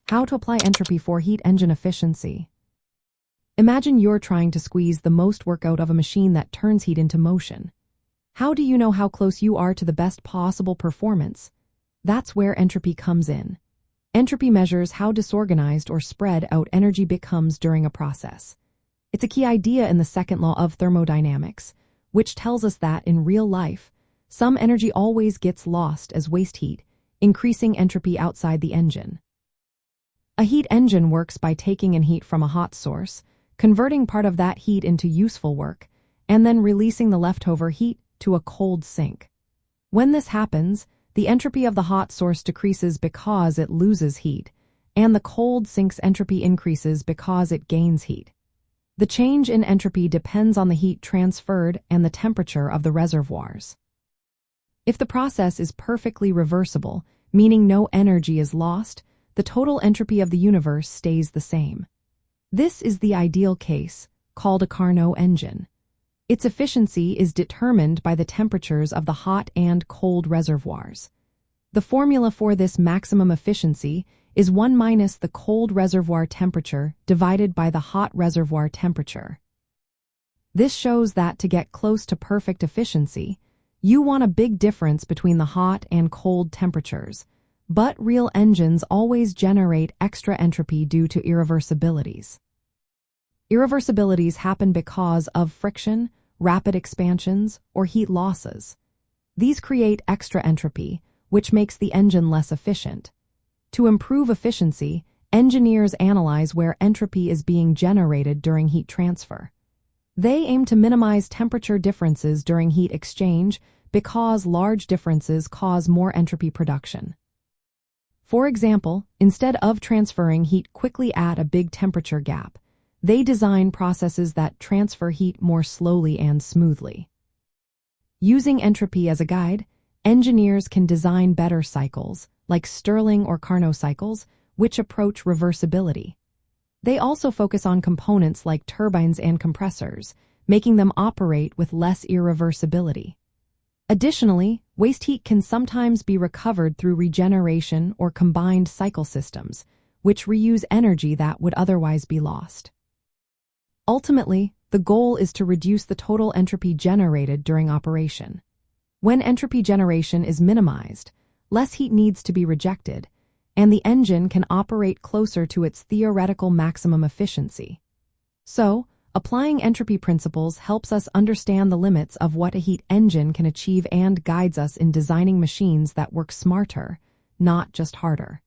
How to apply entropy for heat engine efficiency. Imagine you're trying to squeeze the most work out of a machine that turns heat into motion. How do you know how close you are to the best possible performance? That's where entropy comes in. Entropy measures how disorganized or spread out energy becomes during a process. It's a key idea in the second law of thermodynamics, which tells us that in real life, some energy always gets lost as waste heat, increasing entropy outside the engine. A heat engine works by taking in heat from a hot source, converting part of that heat into useful work, and then releasing the leftover heat to a cold sink. When this happens, the entropy of the hot source decreases because it loses heat, and the cold sink's entropy increases because it gains heat. The change in entropy depends on the heat transferred and the temperature of the reservoirs. If the process is perfectly reversible, meaning no energy is lost, the total entropy of the universe stays the same. This is the ideal case, called a Carnot engine. Its efficiency is determined by the temperatures of the hot and cold reservoirs. The formula for this maximum efficiency is 1 minus the cold reservoir temperature divided by the hot reservoir temperature. This shows that to get close to perfect efficiency, you want a big difference between the hot and cold temperatures, but real engines always generate extra entropy due to irreversibilities. Irreversibilities happen because of friction, rapid expansions, or heat losses. These create extra entropy, which makes the engine less efficient. To improve efficiency, engineers analyze where entropy is being generated during heat transfer. They aim to minimize temperature differences during heat exchange because large differences cause more entropy production. For example, instead of transferring heat quickly at a big temperature gap, they design processes that transfer heat more slowly and smoothly. Using entropy as a guide, engineers can design better cycles, like Stirling or Carnot cycles, which approach reversibility. They also focus on components like turbines and compressors, making them operate with less irreversibility. Additionally, waste heat can sometimes be recovered through regeneration or combined cycle systems, which reuse energy that would otherwise be lost. Ultimately, the goal is to reduce the total entropy generated during operation. When entropy generation is minimized, less heat needs to be rejected, and the engine can operate closer to its theoretical maximum efficiency. So, applying entropy principles helps us understand the limits of what a heat engine can achieve and guides us in designing machines that work smarter, not just harder.